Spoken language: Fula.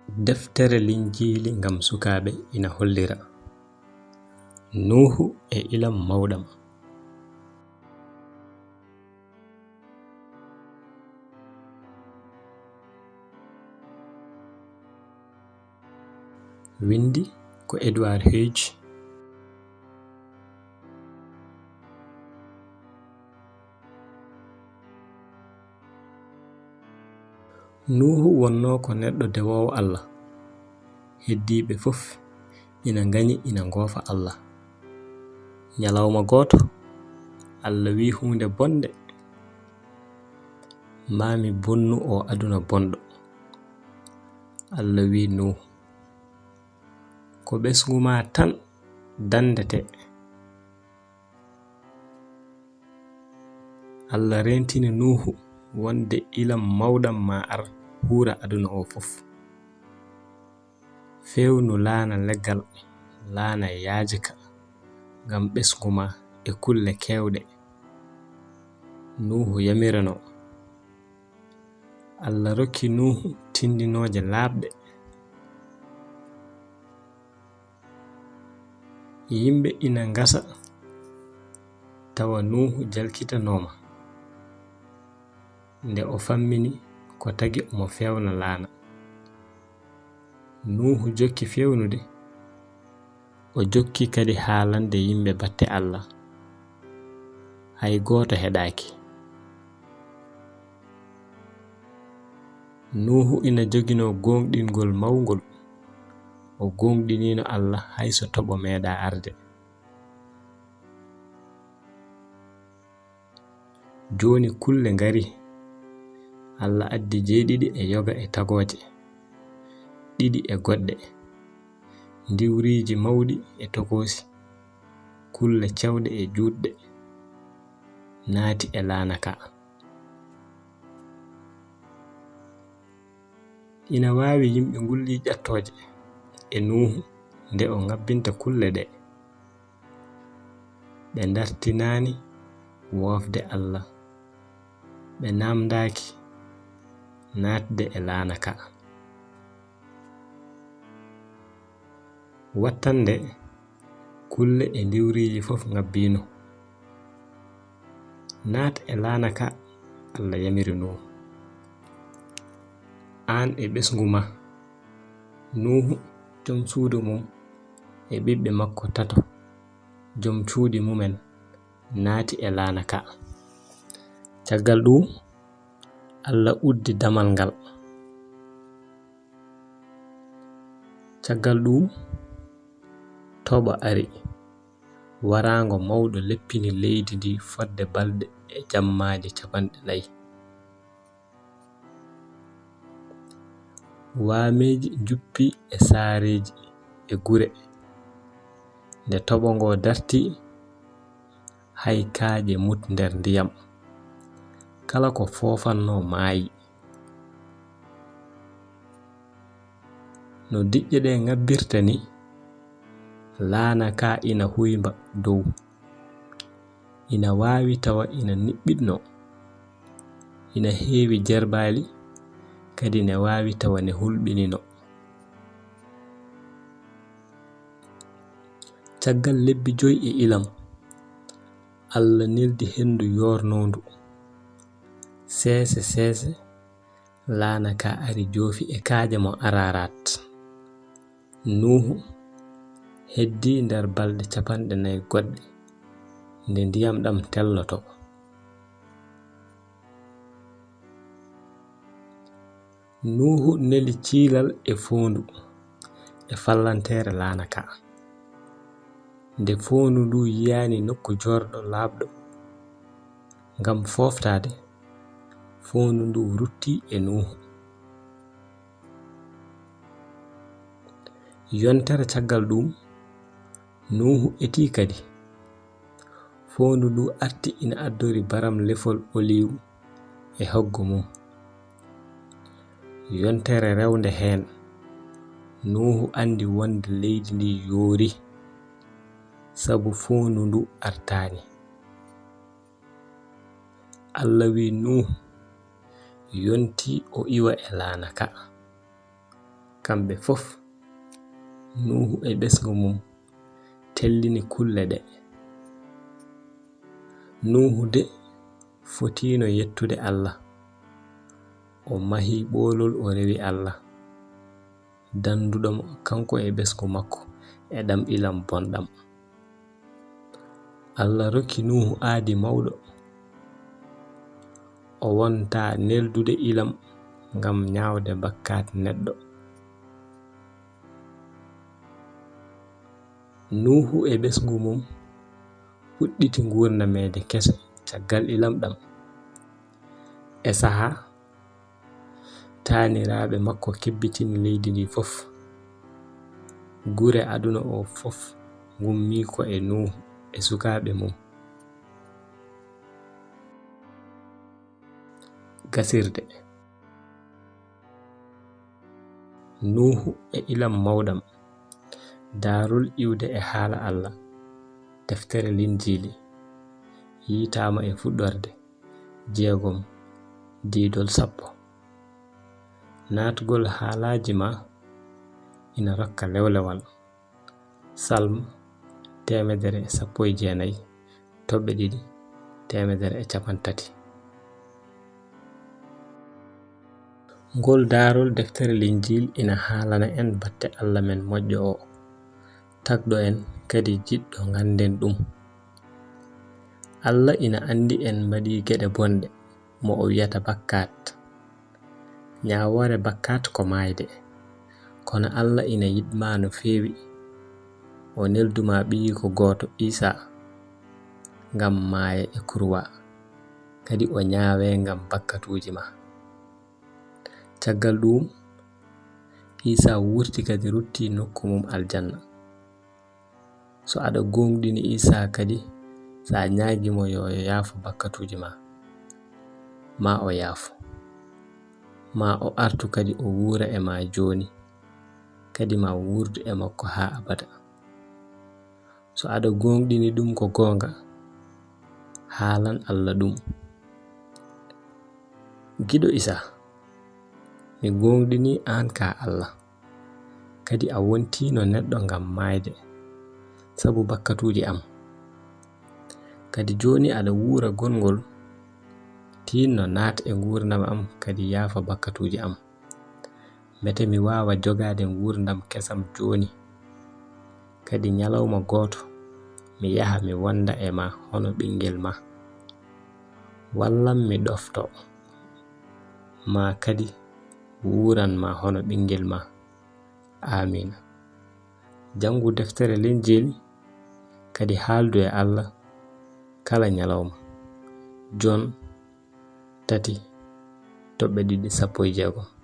Deftere linjiili ngam sukaaɓe ina hollira Nuhu e ilam mawɗam. Windi ko Edward Hughes. Nuhu wonno ko neɗɗo dewowo Allah. Heddiɓe fof ina ngañi ina ngoofa Allah. Nyalawma gooto Allah wi hunde bonde, mami bonnu o aduna bonɗo. Allah wi Nuhu, ko ɓesgu ma tan dandete. Allah rentini Nuhu wonde ilam mawɗam ma ar hura aduna o fof. Fewnu laana leggal, laana yaajika ngam ɓesgu ma e kulle kewɗe. Nuhu yamirano. Allah rokki Nuhu tindinoje laaɓɗe. Yimɓe ina ngasa tawa Nuhu jalkitanoma. Nde o fammini ko tagi omo fewna laana. Nuhu jokki fewnude. O jokki kadi haalande yimɓe batte Allah. Hay gooto heɗaki. Nuhu ina jogino gonɗingol mawngol. O gonɗinino Allah hayso toɓo meeɗa arde. Joni kulle ngari. Allah addi jeeɗiɗi e yoga e tagoje, ɗiɗi e goɗɗe, diwriji mawɗi e tokosi, kulle cewɗe e juɗɗe, naati e laana ka. Ina waawi yimɓe ngulli ƴattoje e Nuhu nde o ngabbinta kulle ɗe. Ɓe dartinani wofde Allah, ɓe namdaki naatde e laana ka. Wattande kulle e diwriji fof ngabbino. Naat e laana ka, Allah yamiri Nuhu. An e ɓesgu ma, Nuhu jom suudu mum e ɓiɓɓe makko tato, jom cuudi mumen naati e laana ka. Caggal ɗum Allah uddi damal ngal. Caggal ɗum toɓa ari, warango mawɗo leppini leydi ndi fodde balɗe e jammaji 4. Waameji juppi e saareji e gure. Nde toɓo ngo darti, hay kaaje mut nder ndiyam. Kala ko foofanno maayi. No diƴƴe ɗe ngabbirta ni, laana ka ina huymba dow. Ina waawi tawa ina niɓɓitno. Ina heewi jaabaali, kadi ne waawi tawa ne hulɓinino. Caggal lebbi 5 e ilam, Allah neldi hendu yornondu. Seese seese laana ka ari joofi e kaaje mo Ararat. Nuhu heddi nder balɗe 40 goɗɗe nde ndiyam ɗam telloto. Nuhu neli ciilal e foondu e fallantere laana ka. Nde foondu ndu yiyani nokku jorɗo laaɓɗo ngam foftade, foondu ndu rutti e Nuhu. Yontere caggal ɗum Nuhu eti kadi. Foondu ndu arti ina addori baram lefol oliw e hoggo mum. Yontere rewnde heen Nuhu andi wonde leydi ndi yoori, sabu foondu ndu artani. Allah wi Nuhu yonti o iwa e laana ka. kamɓe fof Nuhu e ɓesgu mum tellini kulle ɗe. Nuhu de fotino yettude Allah. O mahi ɓolol o rewi Allah, danduɗo mo kanko e ɓesgu makko e ɗam ilam bonɗam. Allah rokki Nuhu aadi mawɗo. O wonta neldude ilam ngam ñaawde bakkat neɗɗo. Nuhu e ɓesgu mum fuɗɗiti nguurndamede kese caggal ilam ɗam. E saha taaniraaɓe makko kebbitini leydi ndi fof. Gure aduna o fof ngummi ko e Nuhu e sukaaɓe mum. Gasirde. Nuhu e ilam mawɗam. Daarol iwde e haala Allah. Deftere linjiili yiitaama e fuɗɗorde 6 diidol 10. Naatgol haalaaji ma ina rokka lewlewal. Salm 119 toɓɓe 2 130. Ngol daarol deftere linjiil ina haalana en batte Allah men moƴƴo o, tagɗo en kadi jiɗɗo nganden ɗum. Allah ina andi en mbaɗi geɗe bonɗe mo o wiyata bakkat. Ñaawore bakkat ko maayde, kono Allah ina yiɗma no feewi. O nelduma ɓiyi ko gooto Isa ngam maaya e kurwa, kadi o ñaawe ngam bakkatuuji ma. Caggal ɗum Isa wurti kadi rutti nokku mum aljanna. So aɗa gonɗini Isa kadi sa ñaagimo yo yaafo bakkatuuji ma, ma o yaafo. Ma o artu kadi o wuura e ma joni, kadi ma wuurdu e makko ha abada. So aɗa gonɗini ɗum ko goonga, haalan Allah ɗum. Giɗo Isa, mi gonɗini an ka Allah, kadi a wontino neɗɗo ngam maayde sabu bakkatuuji am. Kadi joni aɗa wuura gongol, tinno naat e nguurndam am kadi yaafa bakkatuuji am. Mbete mi waawa jogaade nguurndam kesam joni, kadi ñalawma gooto mi yaha mi wonda e ma hono ɓingel ma. Wallam mi ɗofto ma kadi wuuran ma hono ɓingel ma. Amina. Jangu deftere linjiil kadi haaldu e Allah kala ñalawma. Jon 3:16